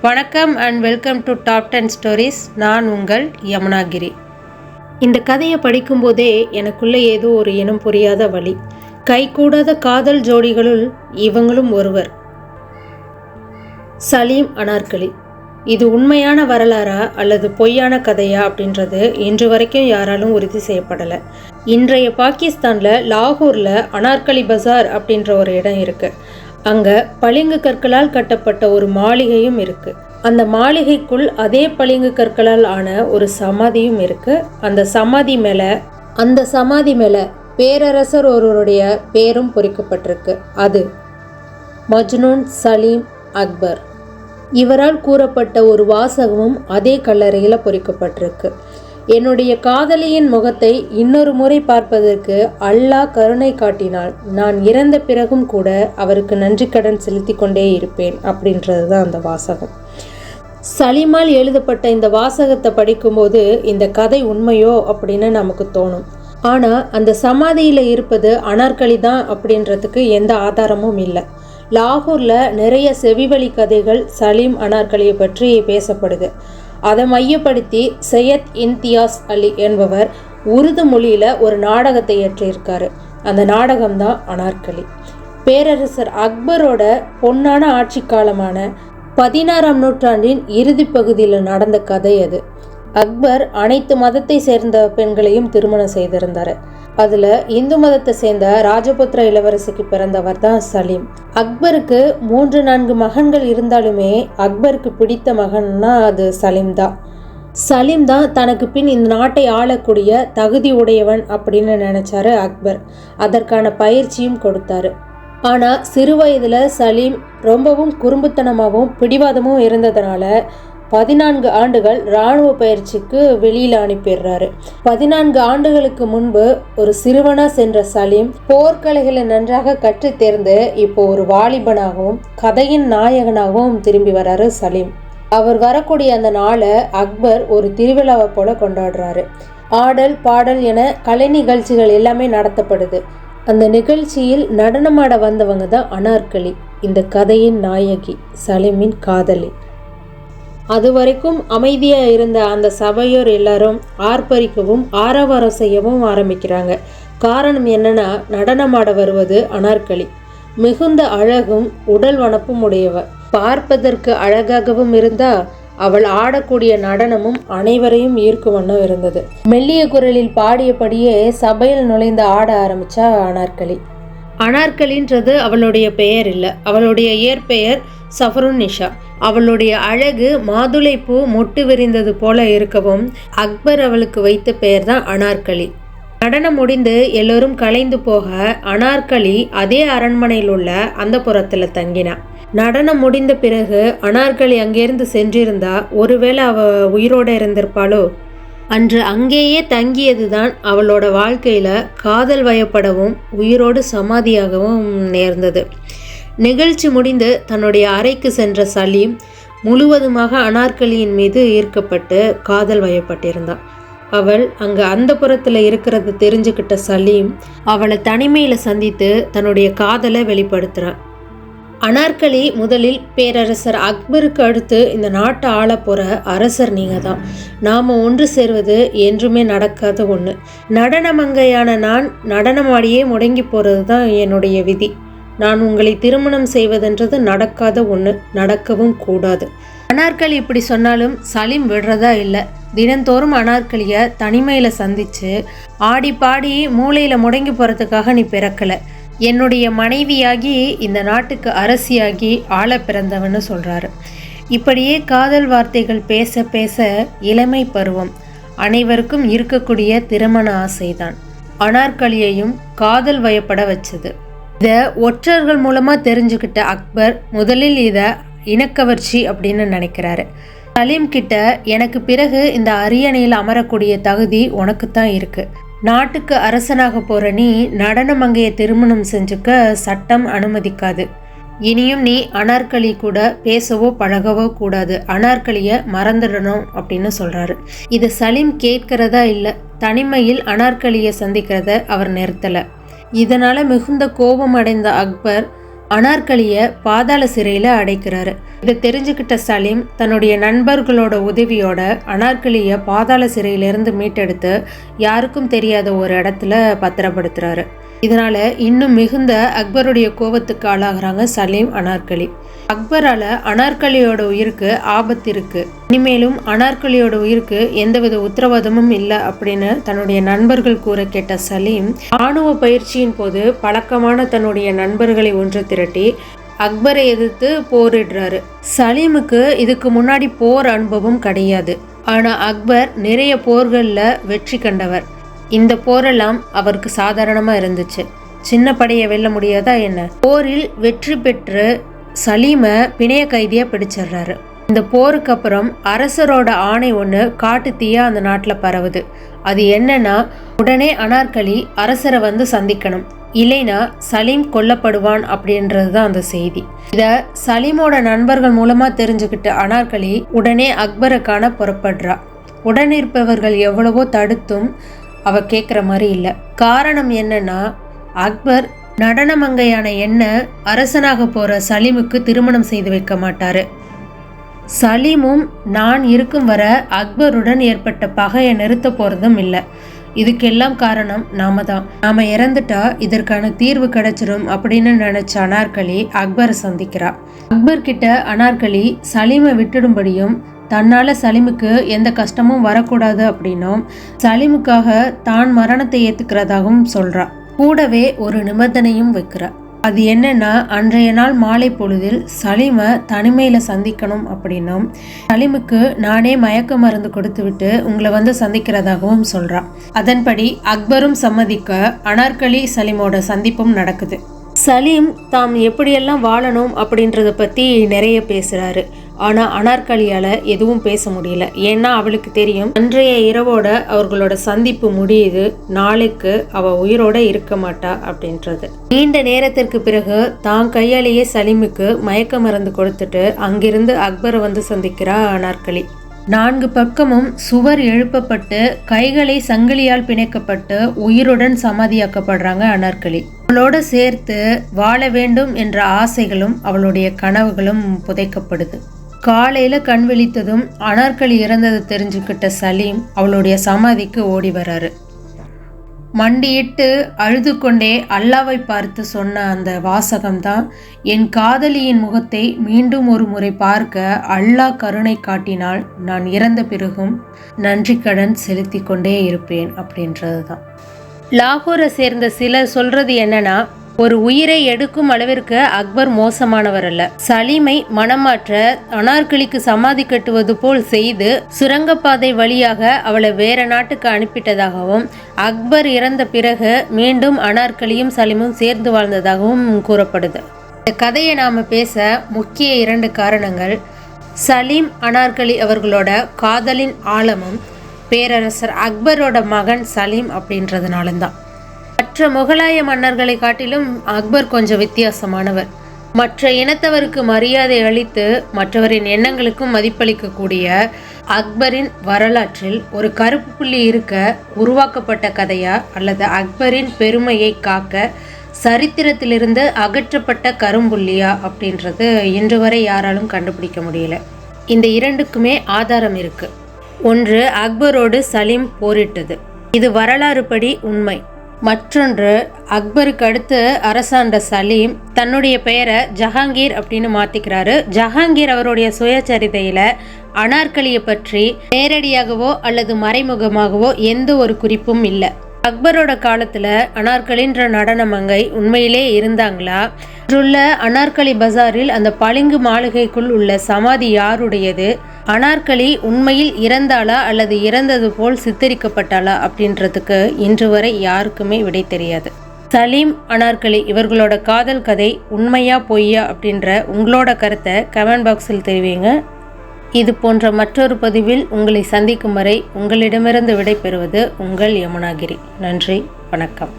வணக்கம் and welcome to top 10 stories. நான் உங்கள் யமுனாகிரி. இந்த கதையை படிக்கும்போதே எனக்குள்ளே ஏதோ ஒரு இனம் புரியாத வழி. கைகூடாத காதல் ஜோடிகளுள் இவங்களும் ஒருவர். சலீம் அனார்கலி. இது உண்மையான வரலாறா அல்லது பொய்யான கதையா அப்படின்றது இன்று வரைக்கும் யாராலும் உறுதி செய்யப்படலை. இன்றைய பாகிஸ்தானில் லாகூரில் அனார்கலி பஜார் அப்படின்ற ஒரு இடம் இருக்குது. அங்கே பளிங்கு கற்களால் கட்டப்பட்ட ஒரு மாளிகையும் இருக்குது. அந்த மாளிகைக்குள் அதே பளிங்கு கற்களால் ஆன ஒரு சமாதியும் இருக்குது. அந்த சமாதி மேலே பேரரசர் ஒருவருடைய பேரும் பொறிக்கப்பட்டிருக்கு. அது மஜ்னூன் சலீம் அக்பர். இவரால் கூறப்பட்ட ஒரு வாசகமும் அதே கல்லறையில் பொறிக்கப்பட்டிருக்கு. என்னுடைய காதலியின் முகத்தை இன்னொரு முறை பார்ப்பதற்கு அல்லாஹ் கருணை காட்டினால் நான் இறந்த பிறகும் கூட அவருக்கு நன்றி கடன் செலுத்தி கொண்டே இருப்பேன் அப்படின்றது தான் அந்த வாசகம். சலீமால் எழுதப்பட்ட இந்த வாசகத்தை படிக்கும்போது இந்த கதை உண்மையோ அப்படின்னு நமக்கு தோணும். ஆனால் அந்த சமாதியில் இருப்பது அனார்கலி தான் அப்படின்றதுக்கு எந்த ஆதாரமும் இல்லை. லாகூரில் நிறைய செவிவழி கதைகள் சலீம் அனார்கலியை பற்றி பேசப்படுது. அதை மையப்படுத்தி சையத் இம்தியாஸ் அலி என்பவர் உருது மொழியில் ஒரு நாடகத்தை இயற்றியிருக்காரு. அந்த நாடகம்தான் அனார்கலி. பேரரசர் அக்பரோட பொன்னான ஆட்சி காலமான 16ஆம் நூற்றாண்டின் இறுதி பகுதியில் நடந்த கதை அது. அக்பர் அனைத்து மதத்தை சேர்ந்த பெண்களையும் திருமணம் செய்திருந்தார். அதில் இந்து மதத்தை சேர்ந்த ராஜபுத்திர இளவரசிக்கு பிறந்தவர் தான் சலீம். அக்பருக்கு 3-4 மகன்கள் இருந்தாலுமே அக்பருக்கு பிடித்த மகன்னா அது சலீம் தான். சலீம் தான் தனக்கு பின் இந்த நாட்டை ஆளக்கூடிய தகுதி உடையவன் அப்படின்னு நினைச்சாரு அக்பர். அதற்கான பயிற்சியும் கொடுத்தாரு. ஆனால் சிறு வயதில் சலீம் ரொம்பவும் குறும்புத்தனமாகவும் பிடிவாதமும் இருந்ததுனால 14 ஆண்டுகள் இராணுவ பயிற்சிக்கு வெளியில் அனுப்பிடுறாரு. 14 ஆண்டுகளுக்கு முன்பு ஒரு சிறுவனாக சென்ற சலீம் போர்க்கலைகளை நன்றாக கற்று தேர்ந்து இப்போ ஒரு வாலிபனாகவும் கதையின் நாயகனாகவும் திரும்பி வர்றாரு சலீம். அவர் வரக்கூடிய அந்த நாளை அக்பர் ஒரு திருவிழாவை போல கொண்டாடுறாரு. ஆடல் பாடல் என கலை நிகழ்ச்சிகள் எல்லாமே நடத்தப்படுது. அந்த நிகழ்ச்சியில் நடனமாட வந்தவங்க தான் அனார்கலி, இந்த கதையின் நாயகி, சலீமின் காதலி. அது வரைக்கும் அமைதியாக இருந்த அந்த சபையோர் எல்லாரும் ஆர்ப்பரிக்கவும் ஆரவாரம் செய்யவும் ஆரம்பிக்கிறாங்க. காரணம் என்னன்னா, நடனமாட வருவது அனார்கலி. மிகுந்த அழகும் உடல் வனப்பும் உடையவர். பார்ப்பதற்கு அழகாகவும் இருந்தா அவள் ஆடக்கூடிய நடனமும் அனைவரையும் ஈர்க்கும் வண்ணம் இருந்தது. மெல்லிய குரலில் பாடியபடியே சபையில் நுழைந்து ஆட ஆரம்பிச்சா அனார்கலி. அனார்கலின்றது அவளுடைய பெயர் இல்லை, அவளுடைய இயற்பெயர் சஃபருன் நிஷா. அவளுடைய அழகு மாதுளை பூ மொட்டு விரிந்தது போல இருக்கவும் அக்பர் அவளுக்கு வைத்த பெயர் தான் அனார்கலி. நடனம் முடிந்து எல்லோரும் கலைந்து போக அனார்கலி அதே அரண்மனையில் உள்ள அந்த புறத்தில் தங்கினான். நடனம் முடிந்த பிறகு அனார்கலி அங்கிருந்து சென்றிருந்தா ஒருவேளை அவ உயிரோடு இருந்திருப்பாளோ. அன்று அங்கேயே தங்கியதுதான் அவளோட வாழ்க்கையில் காதல் வயப்படவும் உயிரோடு சமாதியாகவும் நேர்ந்தது. நிகழ்ச்சி முடிந்து தன்னுடைய அறைக்கு சென்ற சலீம் முழுவதுமாக அனார்கலியின் மீது ஈர்க்கப்பட்டு காதல் வயப்பட்டிருந்தான். அவள் அங்கே அந்த புறத்தில் இருக்கிறது தெரிஞ்சுக்கிட்ட சலீம் அவளை தனிமையில் சந்தித்து தன்னுடைய காதலை வெளிப்படுத்துகிறான். அனார்கலி முதலில் பேரரசர் அக்பருக்கு அடுத்து இந்த நாட்டை ஆள போகிற அரசர் நீங்கள் தான். நாம் ஒன்று சேர்வது என்றுமே நடக்காத ஒன்று. நடனமங்கையான நான் நடனமாடியே முடங்கி போகிறது தான் என்னுடைய விதி. நான் உங்களை திருமணம் செய்வதென்றது நடக்காத ஒன்று, நடக்கவும் கூடாது. அனார்கலி இப்படி சொன்னாலும் சலீம் விடுறதா இல்லை. தினந்தோறும் அனார்கலியை தனிமையில் சந்தித்து ஆடி பாடி மூளையில் முடங்கி போகிறதுக்காக நீ பிறக்கலை, என்னுடைய மனைவியாகி இந்த நாட்டுக்கு அரசியாகி ஆள பிறந்தவன்னு சொல்கிறாரு. இப்படியே காதல் வார்த்தைகள் பேச பேச இளமை பருவம் அனைவருக்கும் இருக்கக்கூடிய திருமண ஆசைதான் அனார்கலியையும் காதல் வயப்பட வச்சது. இதை ஒற்றர்கள் மூலமாக தெரிஞ்சுக்கிட்ட அக்பர் முதலில் இதை இனக்கவர்ச்சி அப்படின்னு நினைக்கிறாரு. சலீம் கிட்ட எனக்கு பிறகு இந்த அரியணையில் அமரக்கூடிய தகுதி உனக்குத்தான் இருக்குது. நாட்டுக்கு அரசனாக போகிற நீ நடனமங்கையை திருமணம் செஞ்சுக்க சட்டம் அனுமதிக்காது. இனியும் நீ அனார்கலி கூட பேசவோ பழகவோ கூடாது. அனார்கலியை மறந்துடணும் அப்படின்னு சொல்கிறாரு. இது சலீம் கேட்கிறதா இல்லை. தனிமையில் அனார்கலியை சந்திக்கிறத அவர் நிறுத்தலை. இதனால் மிகுந்த கோபம் அடைந்த அக்பர் அனார்கலியை பாதாள சிறையில் அடைக்கிறாரு. இதை தெரிஞ்சுக்கிட்ட சலீம் தன்னுடைய நண்பர்களோட உதவியோட அனார்கலியை பாதாள சிறையிலிருந்து மீட்டெடுத்து யாருக்கும் தெரியாத ஒரு இடத்துல பத்திரப்படுத்துறாரு. இதனால இன்னும் மிகுந்த அக்பருடைய கோபத்துக்கு ஆளாகிறாங்க சலீம், அனார்கலி. அக்பரால அனார்கலியோட உயிருக்கு ஆபத்து இருக்கு, இனிமேலும் அனார்கலியோட உயிருக்கு எந்தவித உத்தரவாதமும் இல்லை அப்படின்னு தன்னுடைய நண்பர்கள் கூற கேட்ட சலீம் ராணுவ பயிற்சியின் போது பழக்கமான தன்னுடைய நண்பர்களை ஒன்று திரட்டி அக்பரை எதிர்த்து போரிடுறாரு. சலீமுக்கு இதுக்கு முன்னாடி போர் அனுபவம் கிடையாது. ஆனா அக்பர் நிறைய போர்களில் வெற்றி கண்டவர். இந்த போரெல்லாம் அவருக்கு சாதாரணமா இருந்துச்சு. சின்ன படையை வெல்ல முடியாதா என்ன? போரில் வெற்றி பெற்று சலீமை பிணைய கைதியா பிடிச்சிடுறாரு. இந்த போருக்கு அப்புறம் அரசரோட ஆணை ஒன்று காட்டு தீயா அந்த நாட்டில் பரவுது. அது என்னன்னா, உடனே அனார்கலி அரசரை வந்து சந்திக்கணும், இல்லைனா சலீம் கொல்லப்படுவான் அப்படின்றது தான் அந்த செய்தி. இதை சலீமோட நண்பர்கள் மூலமா தெரிஞ்சுக்கிட்ட அனார்கலி உடனே அக்பரை காண புறப்படுறா. உடனிருப்பவர்கள் எவ்வளவோ தடுத்தும் அவ கேட்குற மாதிரி இல்லை. காரணம் என்னன்னா, அக்பர் நடனமங்கையான என்ன அரசனாக போற சலீமுக்கு திருமணம் செய்து வைக்க மாட்டாரு. சலீமும் நான் இருக்கும் வர அக்பருடன் ஏற்பட்ட பகையை நிறுத்த போறதும் இல்லை. இதுக்கெல்லாம் காரணம் நாம தான். நாம இறந்துட்டா இதற்கான தீர்வு கிடைச்சிடும் அப்படின்னு நினைச்ச அனார்கலி அக்பரை சந்திக்கிறா. அக்பர் கிட்ட அனார்கலி சலீமை விட்டுடும்படியும் தன்னால சலீமுக்கு எந்த கஷ்டமும் வரக்கூடாது அப்படின்னும் சலீமுக்காக தான் மரணத்தை ஏத்துக்கிறதாகவும் சொல்றா. கூடவே ஒரு நிபந்தனையும் வைக்கிறா. அது என்னன்னா, அன்றைய நாள் மாலை பொழுதில் சலீமை தனிமையில சந்திக்கணும் அப்படின்னும் சலீமுக்கு நானே மயக்க மருந்து கொடுத்து விட்டு உங்களை வந்து சந்திக்கிறதாகவும் சொல்றா. அதன்படி அக்பரும் சம்மதிக்க அனார்கலி சலீமோட சந்திப்பும் நடக்குது. சலீம் தாம் எப்படியெல்லாம் வாழணும் அப்படின்றத பற்றி நிறைய பேசுகிறாரு. ஆனால் அனார்கலியால் எதுவும் பேச முடியல. ஏன்னா அவளுக்கு தெரியும், அன்றைய இரவோட அவர்களோட சந்திப்பு முடியுது, நாளைக்கு அவள் உயிரோட இருக்க மாட்டா அப்படின்றது. நீண்ட நேரத்திற்கு பிறகு தான் கையாலேயே சலீமுக்கு மயக்க மருந்து கொடுத்துட்டு அங்கிருந்து அக்பரை வந்து சந்திக்கிறா அனார்கலி. 4 பக்கமும் சுவர் எழுப்பப்பட்டு கைகளை சங்கிலியால் பிணைக்கப்பட்டு உயிருடன் சமாதியாக்கப்படுறாங்க அனார்கலி. அவளோட சேர்த்து வாழ வேண்டும் என்ற ஆசைகளும் அவளுடைய கனவுகளும் புதைக்கப்படுது. காலையில கண் விழித்ததும் அனார்கலி இறந்ததை தெரிஞ்சுக்கிட்ட சலீம் அவளுடைய சமாதிக்கு ஓடி வராரு. மண்டியிட்டு அழுது கொண்டே அல்லாவை பார்த்து சொன்ன அந்த வாசகம்தான், என் காதலியின் முகத்தை மீண்டும் ஒரு முறை பார்க்க அல்லாஹ் கருணை காட்டினால் நான் இறந்த பிறகும் நன்றி கடன் செலுத்தி கொண்டே இருப்பேன் அப்படின்றது தான். லாகூரை சேர்ந்த சிலர் சொல்றது என்னன்னா, ஒரு உயிரை எடுக்கும் அளவிற்கு அக்பர் மோசமானவர் அல்ல. சலீமை மனமாற்ற அனார்கலிக்கு சமாதி கட்டுவது போல் செய்து சுரங்கப்பாதை வழியாக அவளை வேற நாட்டுக்கு அனுப்பிட்டதாகவும், அக்பர் இறந்த பிறகு மீண்டும் அனார்கலியும் சலீமும் சேர்ந்து வாழ்ந்ததாகவும் கூறப்படுது. இந்த கதையை நாம பேச முக்கிய 2 காரணங்கள், சலீம் அனார்கலி அவர்களோட காதலின் ஆழமும் பேரரசர் அக்பரோட மகன் சலீம் அப்படின்றதுனால்தான். மற்ற முகலாய மன்னர்களை காட்டிலும் அக்பர் கொஞ்சம் வித்தியாசமானவர். மற்ற இனத்தவருக்கு மரியாதை அளித்து மற்றவரின் எண்ணங்களுக்கும் மதிப்பளிக்கக்கூடிய அக்பரின் வரலாற்றில் ஒரு கருப்பு புள்ளி இருக்க உருவாக்கப்பட்ட கதையா, அல்லது அக்பரின் பெருமையை காக்க சரித்திரத்திலிருந்து அகற்றப்பட்ட கரும்புள்ளியா அப்படின்றது இன்று வரை யாராலும் கண்டுபிடிக்க முடியல. இந்த 2க்குமே ஆதாரம் இருக்கு. ஒன்று, அக்பரோடு சலீம் போரிட்டது, இது வரலாறு படி உண்மை. மற்றொன்று, அக்பருக்கு அடுத்து அரசாண்ட சலீம் தன்னுடைய பெயரை ஜஹாங்கீர் அப்படின்னு மாற்றிக்கிறாரு. ஜஹாங்கீர் அவருடைய சுயசரிதையில் அனார்கலியை பற்றி நேரடியாகவோ அல்லது மறைமுகமாகவோ எந்த ஒரு குறிப்பும் இல்லை. அக்பரோட காலத்தில் அனார்கலின்ற நடனமங்கை உண்மையிலே இருந்தாங்களா? இன்றுள்ள அனார்கலி பஜாரில் அந்த பளிங்கு மாளிகைக்குள் உள்ள சமாதி யாருடையது? அனார்கலி உண்மையில் இறந்தாளா அல்லது இறந்தது போல் சித்தரிக்கப்பட்டாளா அப்படின்றதுக்கு இன்று வரை யாருக்குமே விடை தெரியாது. சலீம், அனார்கலி இவர்களோட காதல் கதை உண்மையா பொய்யா அப்படின்ற உங்களோட கருத்தை கமெண்ட் பாக்ஸில் தெரிவிங்க. இது போன்ற மற்றொரு பதிவில் உங்களை சந்திக்கும் வரை உங்களிடமிருந்து விடை பெறுவது உங்கள் யமுனாகிரி. நன்றி, வணக்கம்.